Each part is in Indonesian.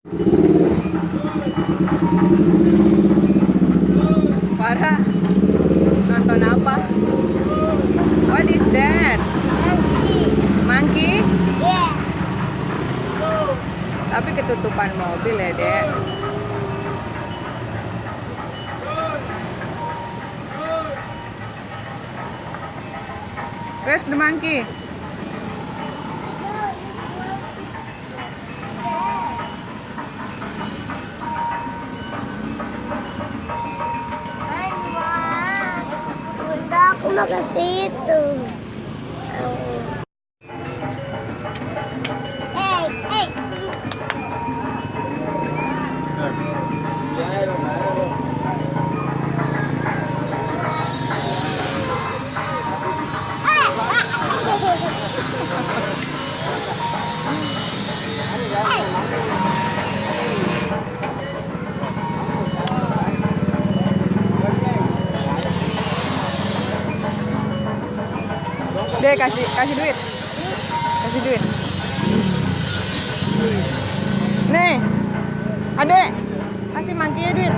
Farah, nonton apa? What is that? Monkey? Yeah. Tapi ketutupan mobil ya, Dek. Where's the monkey? Bunda, aku mau ke situ. Hey, hey. Dek, kasih duit. Kasih duit. Nih. Adek, kasih monkey duit.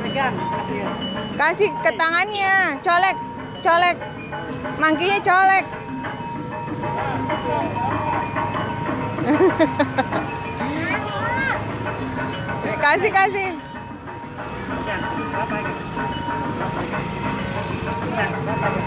Pegang, kasih. Kasih ke tangannya, colek, colek. Monkey-nya colek. Kasih, kasih. Pegang, berapa ini? Pegang, berapa ini?